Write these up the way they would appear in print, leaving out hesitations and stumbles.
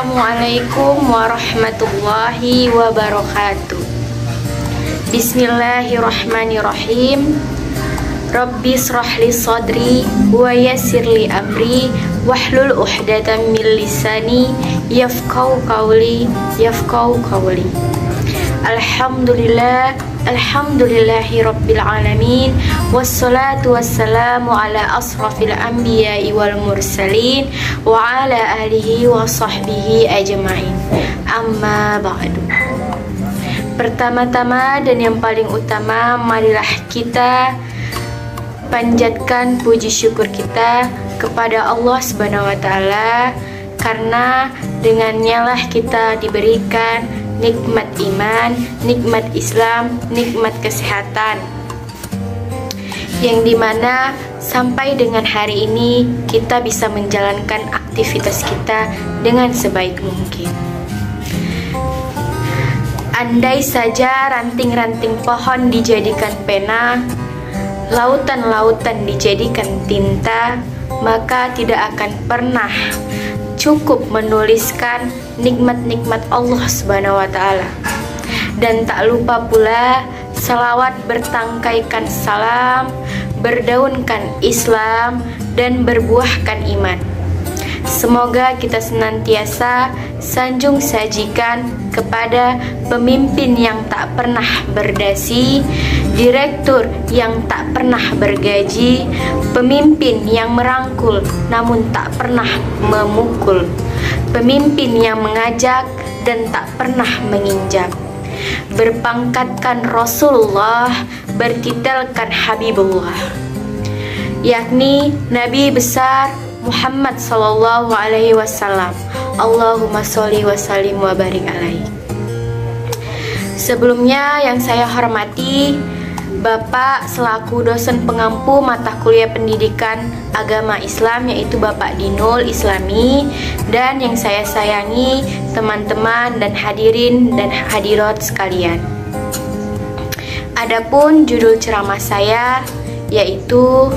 Assalamualaikum warahmatullahi wabarakatuh. Bismillahirrahmanirrahim. Rabbi shrahli sadri wa yassirli amri wahlul uqdatam min lisani yafqahu qawli. Alhamdulillahi rabbil alamin. Wassalatu wassalamu ala asrafil anbiya'i wal mursalin wa ala alihi wa sahbihi ajma'in. Amma ba'du. Pertama-tama dan yang paling utama, marilah kita panjatkan puji syukur kita kepada Allah Subhanahu wa taala, karena dengannya lah kita diberikan nikmat iman, nikmat Islam, nikmat kesehatan, yang dimana sampai dengan hari ini kita bisa menjalankan aktivitas kita dengan sebaik mungkin. Andai saja ranting-ranting pohon dijadikan pena, lautan-lautan dijadikan tinta, maka tidak akan pernah cukup menuliskan nikmat-nikmat Allah Subhanahu wa taala. Dan tak lupa pula salawat bertangkaikan salam, berdaunkan Islam, dan berbuahkan iman. Semoga kita senantiasa sanjung sajikan kepada pemimpin yang tak pernah berdasi, direktur yang tak pernah bergaji, pemimpin yang merangkul namun tak pernah memukul, pemimpin yang mengajak dan tak pernah menginjak, berpangkatkan Rasulullah, bertitelkan Habibullah, yakni Nabi besar Muhammad sallallahu alaihi wasallam. Allahumma sholli wa sallim wa barik alaihi. Sebelumnya yang saya hormati Bapak selaku dosen pengampu mata kuliah pendidikan agama Islam, yaitu Bapak Dinul Islami, dan yang saya sayangi teman-teman dan hadirin dan hadirat sekalian. Adapun judul ceramah saya yaitu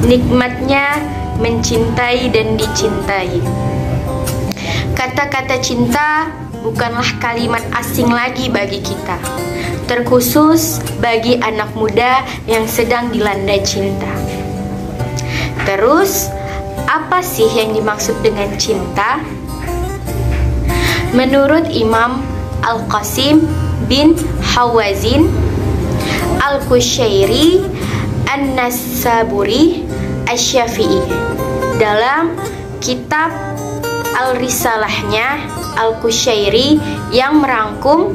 nikmatnya mencintai dan dicintai. Kata-kata cinta bukanlah kalimat asing lagi bagi kita, terkhusus bagi anak muda yang sedang dilanda cinta. Terus, apa sih yang dimaksud dengan cinta? Menurut Imam Al-Qasim bin Hawazin Al-Kushairi An-Nasaburi Asy-Syafi'i dalam kitab Al-Risalahnya Al-Kushairi yang merangkum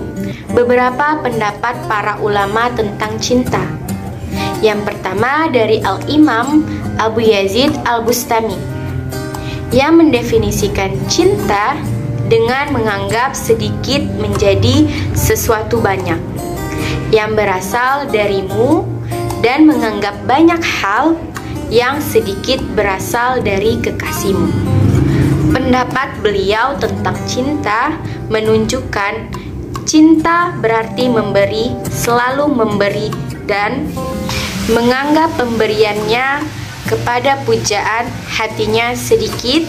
beberapa pendapat para ulama tentang cinta. Yang pertama dari Al-Imam Abu Yazid Al-Bustami yang mendefinisikan cinta dengan menganggap sedikit menjadi sesuatu banyak yang berasal darimu dan menganggap banyak hal yang sedikit berasal dari kekasihmu. Pendapat beliau tentang cinta menunjukkan cinta berarti memberi, selalu memberi, dan menganggap pemberiannya kepada pujaan hatinya sedikit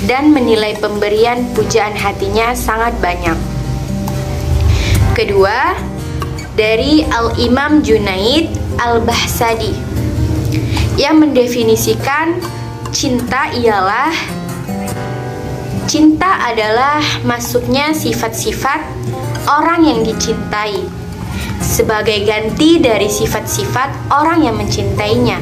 dan menilai pemberian pujaan hatinya sangat banyak. Kedua, dari Al-Imam Junaid Al-Bahsadi yang mendefinisikan cinta adalah masuknya sifat-sifat orang yang dicintai sebagai ganti dari sifat-sifat orang yang mencintainya.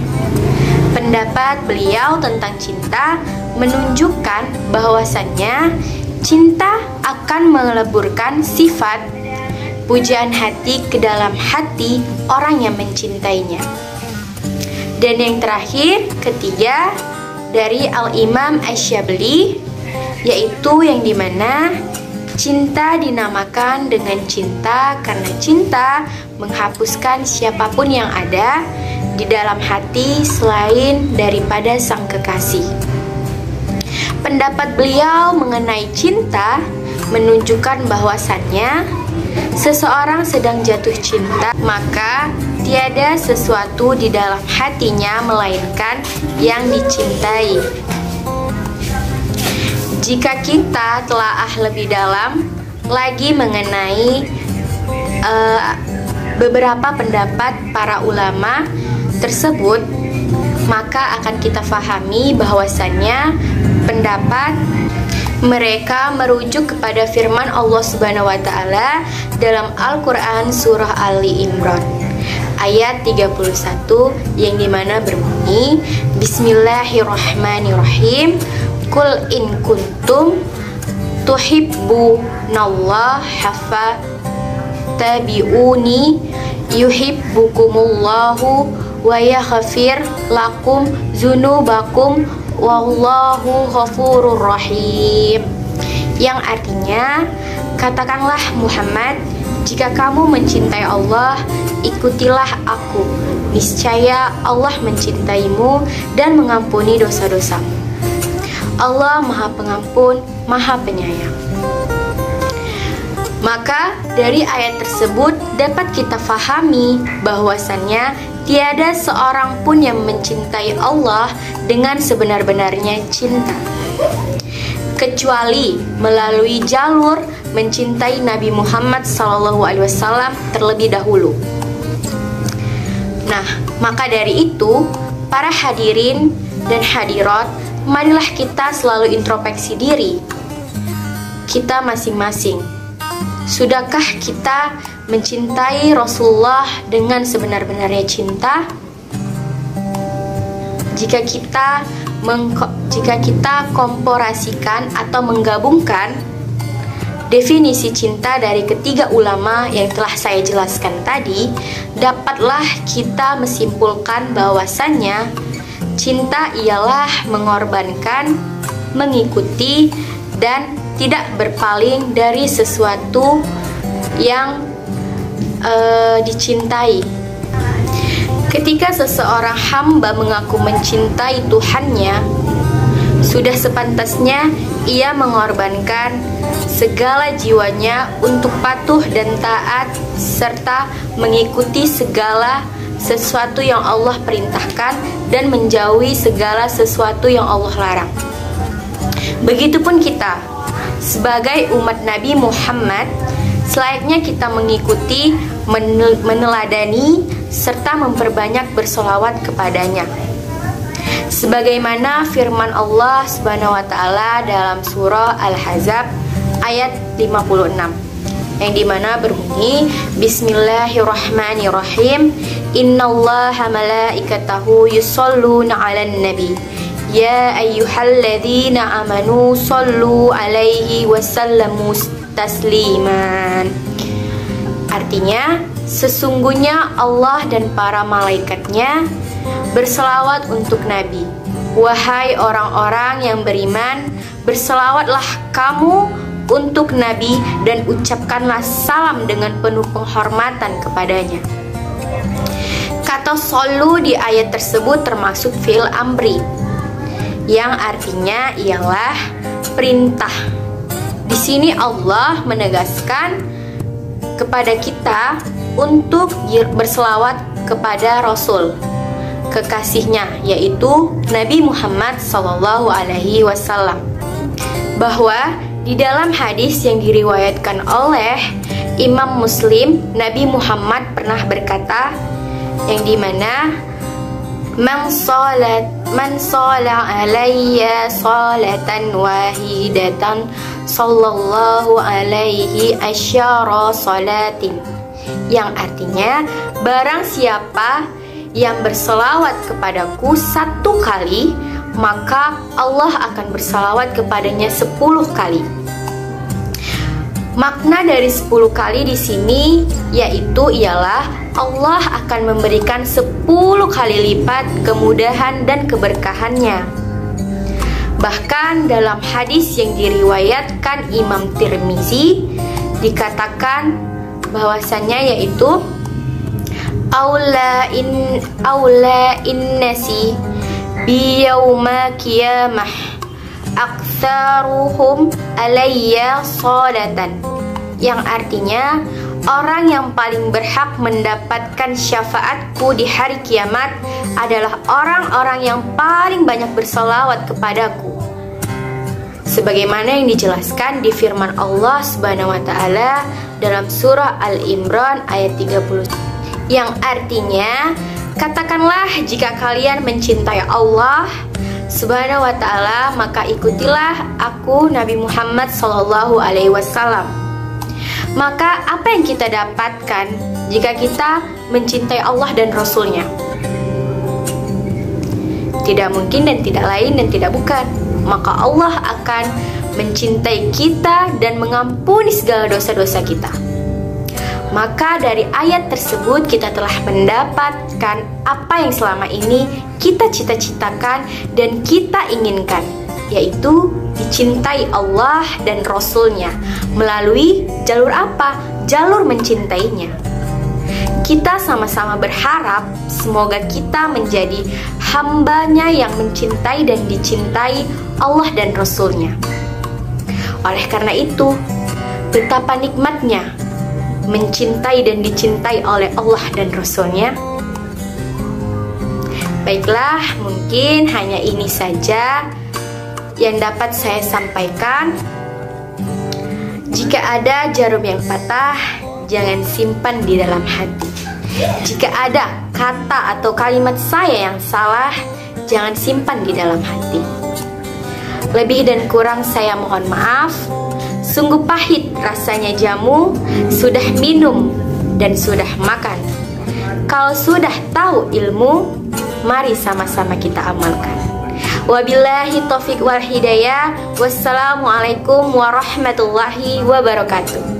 Pendapat beliau tentang cinta menunjukkan bahwasannya cinta akan meleburkan sifat pujaan hati ke dalam hati orang yang mencintainya. Dan yang terakhir, ketiga, dari Al-Imam Asy-Syabli, yaitu yang dimana cinta dinamakan dengan cinta karena cinta menghapuskan siapapun yang ada di dalam hati selain daripada sang kekasih. Pendapat beliau mengenai cinta menunjukkan bahwasannya seseorang sedang jatuh cinta, maka tiada sesuatu di dalam hatinya melainkan yang dicintai. Jika kita telaah lebih dalam lagi mengenai beberapa pendapat para ulama tersebut, maka akan kita fahami bahwasannya pendapat mereka merujuk kepada firman Allah Subhanahu wa taala dalam Al-Qur'an surah Ali Imran ayat 31 yang dimana berbunyi, Bismillahirrahmanirrahim, Qul in kuntum tuhibbunallaha fattabi'uni yuhibbukumullahu wa yaghfir lakum dzunubakum wallahu ghafurur rahim. Yang artinya, katakanlah Muhammad, jika kamu mencintai Allah, ikutilah aku. Niscaya Allah mencintaimu dan mengampuni dosa-dosamu. Allah Maha Pengampun, Maha Penyayang. Maka dari ayat tersebut dapat kita fahami bahwasannya tiada seorang pun yang mencintai Allah dengan sebenar-benarnya cinta, kecuali melalui jalur mencintai Nabi Muhammad SAW terlebih dahulu. Nah, maka dari itu, para hadirin dan hadirat, marilah kita selalu introspeksi diri kita masing-masing. Sudahkah kita mencintai Rasulullah dengan sebenar-benarnya cinta? Jika kita komparasikan atau menggabungkan definisi cinta dari ketiga ulama yang telah saya jelaskan tadi, dapatlah kita menyimpulkan bahwasannya cinta ialah mengorbankan, mengikuti, dan tidak berpaling dari sesuatu yang dicintai. Ketika seseorang hamba mengaku mencintai Tuhannya, sudah sepantasnya ia mengorbankan segala jiwanya untuk patuh dan taat serta mengikuti segala sesuatu yang Allah perintahkan dan menjauhi segala sesuatu yang Allah larang. Begitupun kita sebagai umat Nabi Muhammad, selayaknya kita mengikuti, meneladani, serta memperbanyak bersolawat kepadanya. Sebagaimana firman Allah Subhanahu wa taala dalam surah Al-Ahzab ayat 56 yang dimana berbunyi, Bismillahirrahmanirrahim, Innallaha malaikatahu yusholluna 'alan nabi ya ayyuhalladzina amanu shollu 'alaihi wasallamu tasliman. Artinya, sesungguhnya Allah dan para malaikatnya berselawat untuk Nabi. Wahai orang-orang yang beriman, berselawatlah kamu untuk Nabi dan ucapkanlah salam dengan penuh penghormatan kepadanya. Kata shollu di ayat tersebut termasuk fi'il amri, yang artinya ialah perintah. Di sini Allah menegaskan kepada kita untuk berselawat kepada Rasul kekasihnya, yaitu Nabi Muhammad SAW, bahwa di dalam hadis yang diriwayatkan oleh Imam Muslim, Nabi Muhammad pernah berkata, yang dimana Man sholat alayya sholatan wahidatan sallallahu alaihi asyara sholatin, yang artinya barang siapa yang berselawat kepadaku satu kali, maka Allah akan berselawat kepadanya 10 kali. Makna dari 10 kali di sini yaitu ialah Allah akan memberikan 10 kali lipat kemudahan dan keberkahannya. Bahkan dalam hadis yang diriwayatkan Imam Tirmizi dikatakan bahwasannya yaitu Aula innasi biyauma qiyamah aktsaruhum alayya sholatan, yang artinya orang yang paling berhak mendapatkan syafaatku di hari kiamat adalah orang-orang yang paling banyak berselawat kepadaku. sebagaimana yang dijelaskan di firman Allah Subhanahu wa taala dalam surah Al-Imran ayat 30, yang artinya, katakanlah jika kalian mencintai Allah Subhanahu wa ta'ala, maka ikutilah aku Nabi Muhammad sallallahu alaihi wasallam. Maka apa yang kita dapatkan jika kita mencintai Allah dan Rasulnya? Tidak mungkin dan tidak lain dan tidak bukan, maka Allah akan mencintai kita dan mengampuni segala dosa-dosa kita. Maka dari ayat tersebut kita telah mendapatkan apa yang selama ini kita cita-citakan dan kita inginkan, yaitu dicintai Allah dan Rasulnya. Melalui jalur apa? Jalur mencintainya. Kita sama-sama berharap semoga kita menjadi hambanya yang mencintai dan dicintai Allah dan Rasulnya. Oleh karena itu, betapa nikmatnya mencintai dan dicintai oleh Allah dan Rasulnya. Baiklah, mungkin hanya ini saja yang dapat saya sampaikan. Jika ada jarum yang patah, jangan simpan di dalam hati. Jika ada kata atau kalimat saya yang salah, jangan simpan di dalam hati. Lebih dan kurang saya mohon maaf. Sungguh pahit rasanya jamu, sudah minum dan sudah makan. Kalau sudah tahu ilmu, mari sama-sama kita amalkan. Wabillahi taufiq wal hidayah. Wassalamualaikum warahmatullahi wabarakatuh.